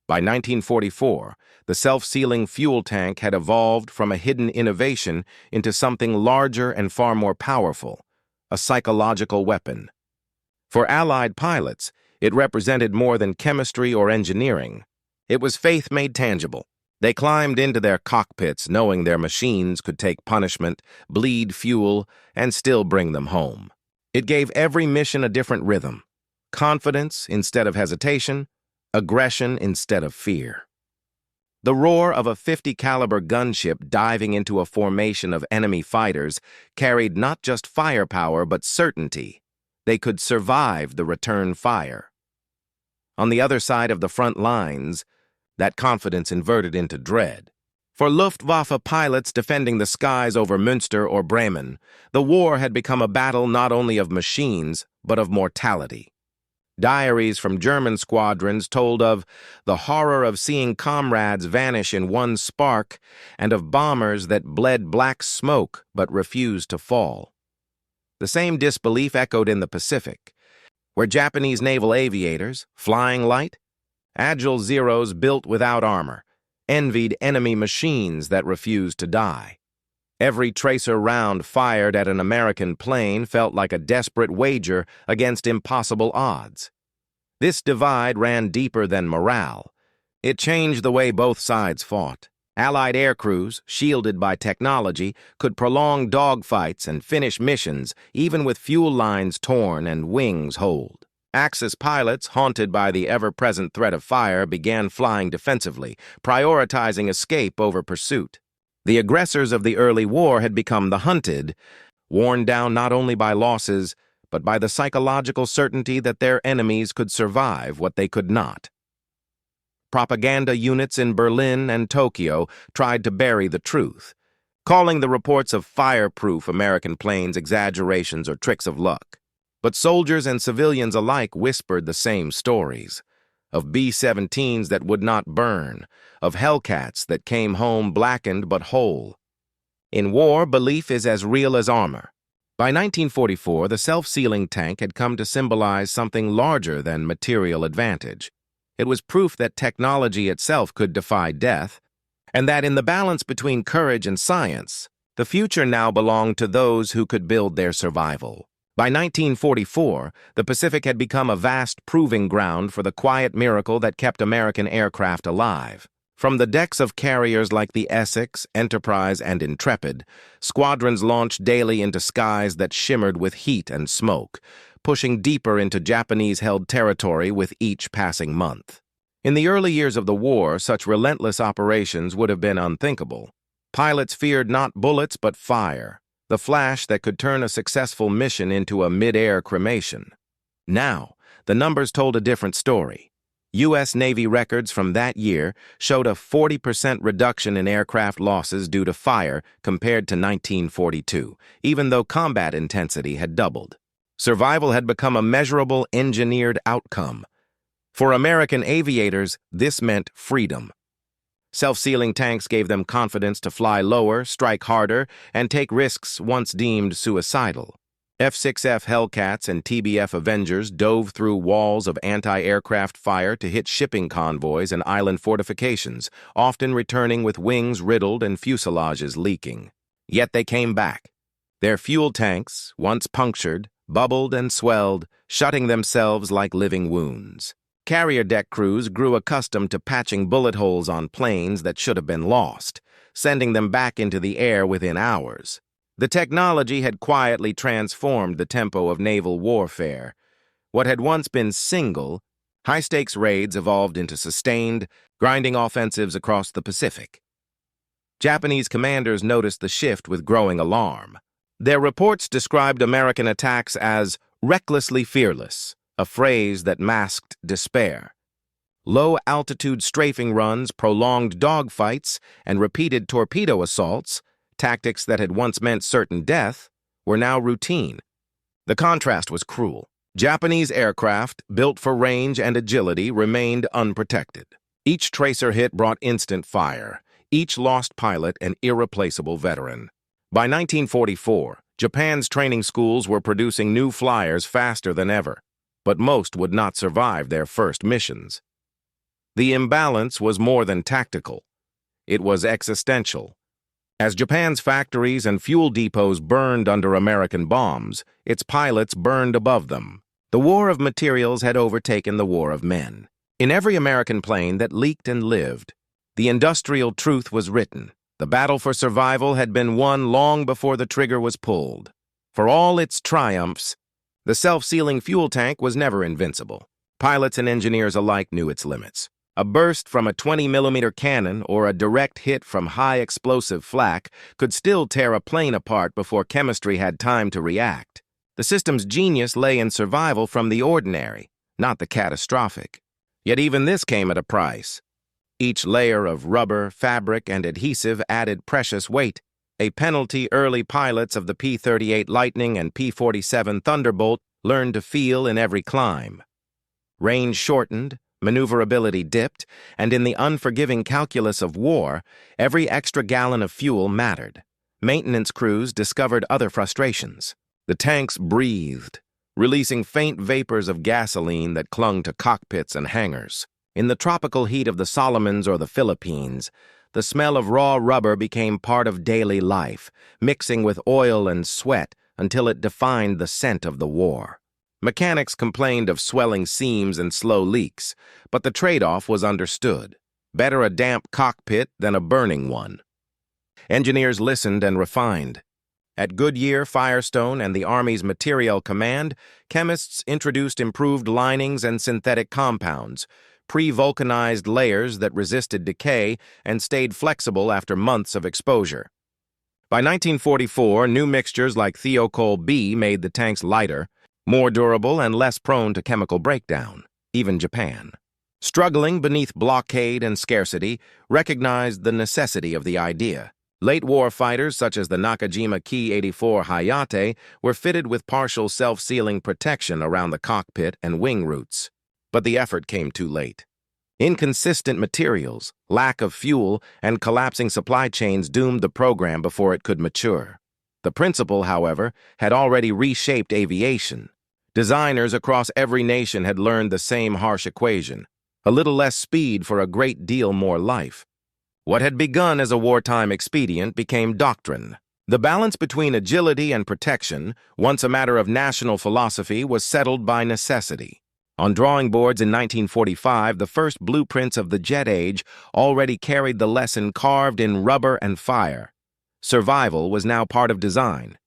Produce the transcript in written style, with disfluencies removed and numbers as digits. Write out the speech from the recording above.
By 1944, the self-sealing fuel tank had evolved from a hidden innovation into something larger and far more powerful, a psychological weapon. For Allied pilots, it represented more than chemistry or engineering. It was faith made tangible. They climbed into their cockpits knowing their machines could take punishment, bleed fuel, and still bring them home. It gave every mission a different rhythm: confidence instead of hesitation, aggression instead of fear. The roar of a 50-caliber gunship diving into a formation of enemy fighters carried not just firepower but certainty. They could survive the return fire. On the other side of the front lines, that confidence inverted into dread. For Luftwaffe pilots defending the skies over Münster or Bremen, the war had become a battle not only of machines, but of mortality. Diaries from German squadrons told of the horror of seeing comrades vanish in one spark and of bombers that bled black smoke but refused to fall. The same disbelief echoed in the Pacific, where Japanese naval aviators, flying light, agile Zeros built without armor, envied enemy machines that refused to die. Every tracer round fired at an American plane felt like a desperate wager against impossible odds. This divide ran deeper than morale. It changed the way both sides fought. Allied air crews, shielded by technology, could prolong dogfights and finish missions even with fuel lines torn and wings holed. Axis pilots, haunted by the ever-present threat of fire, began flying defensively, prioritizing escape over pursuit. The aggressors of the early war had become the hunted, worn down not only by losses, but by the psychological certainty that their enemies could survive what they could not. Propaganda units in Berlin and Tokyo tried to bury the truth, calling the reports of fireproof American planes exaggerations or tricks of luck. But soldiers and civilians alike whispered the same stories, of B-17s that would not burn, of Hellcats that came home blackened but whole. In war, belief is as real as armor. By 1944, the self-sealing tank had come to symbolize something larger than material advantage. It was proof that technology itself could defy death, and that in the balance between courage and science, the future now belonged to those who could build their survival. By 1944, the Pacific had become a vast proving ground for the quiet miracle that kept American aircraft alive. From the decks of carriers like the Essex, Enterprise, and Intrepid, squadrons launched daily into skies that shimmered with heat and smoke, pushing deeper into Japanese-held territory with each passing month. In the early years of the war, such relentless operations would have been unthinkable. Pilots feared not bullets but fire, the flash that could turn a successful mission into a mid-air cremation. Now, the numbers told a different story. U.S. Navy records from that year showed a 40% reduction in aircraft losses due to fire compared to 1942, even though combat intensity had doubled. Survival had become a measurable, engineered outcome. For American aviators, this meant freedom. Self-sealing tanks gave them confidence to fly lower, strike harder, and take risks once deemed suicidal. F-6F Hellcats and TBF Avengers dove through walls of anti-aircraft fire to hit shipping convoys and island fortifications, often returning with wings riddled and fuselages leaking. Yet they came back. Their fuel tanks, once punctured, bubbled and swelled, shutting themselves like living wounds. Carrier deck crews grew accustomed to patching bullet holes on planes that should have been lost, sending them back into the air within hours. The technology had quietly transformed the tempo of naval warfare. What had once been single, high-stakes raids evolved into sustained, grinding offensives across the Pacific. Japanese commanders noticed the shift with growing alarm. Their reports described American attacks as recklessly fearless, a phrase that masked despair. Low-altitude strafing runs, prolonged dogfights, and repeated torpedo assaults, tactics that had once meant certain death, were now routine. The contrast was cruel. Japanese aircraft, built for range and agility, remained unprotected. Each tracer hit brought instant fire, each lost pilot an irreplaceable veteran. By 1944, Japan's training schools were producing new flyers faster than ever, but most would not survive their first missions. The imbalance was more than tactical. It was existential. As Japan's factories and fuel depots burned under American bombs, its pilots burned above them. The war of materials had overtaken the war of men. In every American plane that leaked and lived, the industrial truth was written. The battle for survival had been won long before the trigger was pulled. For all its triumphs, the self-sealing fuel tank was never invincible. Pilots and engineers alike knew its limits. A burst from a 20mm cannon or a direct hit from high-explosive flak could still tear a plane apart before chemistry had time to react. The system's genius lay in survival from the ordinary, not the catastrophic. Yet even this came at a price. Each layer of rubber, fabric, and adhesive added precious weight, a penalty early pilots of the P-38 Lightning and P-47 Thunderbolt learned to feel in every climb. Range shortened, maneuverability dipped, and in the unforgiving calculus of war, every extra gallon of fuel mattered. Maintenance crews discovered other frustrations. The tanks breathed, releasing faint vapors of gasoline that clung to cockpits and hangars. In the tropical heat of the Solomons or the Philippines, the smell of raw rubber became part of daily life, mixing with oil and sweat until it defined the scent of the war. Mechanics complained of swelling seams and slow leaks, but the trade-off was understood. Better a damp cockpit than a burning one. Engineers listened and refined. At Goodyear, Firestone, and the Army's Materiel Command, chemists introduced improved linings and synthetic compounds, pre-vulcanized layers that resisted decay and stayed flexible after months of exposure. By 1944, new mixtures like Thiocol B made the tanks lighter, more durable, and less prone to chemical breakdown. Even Japan, struggling beneath blockade and scarcity, recognized the necessity of the idea. Late war fighters such as the Nakajima Ki-84 Hayate were fitted with partial self-sealing protection around the cockpit and wing roots. But the effort came too late. Inconsistent materials, lack of fuel, and collapsing supply chains doomed the program before it could mature. The principle, however, had already reshaped aviation. Designers across every nation had learned the same harsh equation: a little less speed for a great deal more life. What had begun as a wartime expedient became doctrine. The balance between agility and protection, once a matter of national philosophy, was settled by necessity. On drawing boards in 1945, the first blueprints of the jet age already carried the lesson carved in rubber and fire. Survival was now part of design,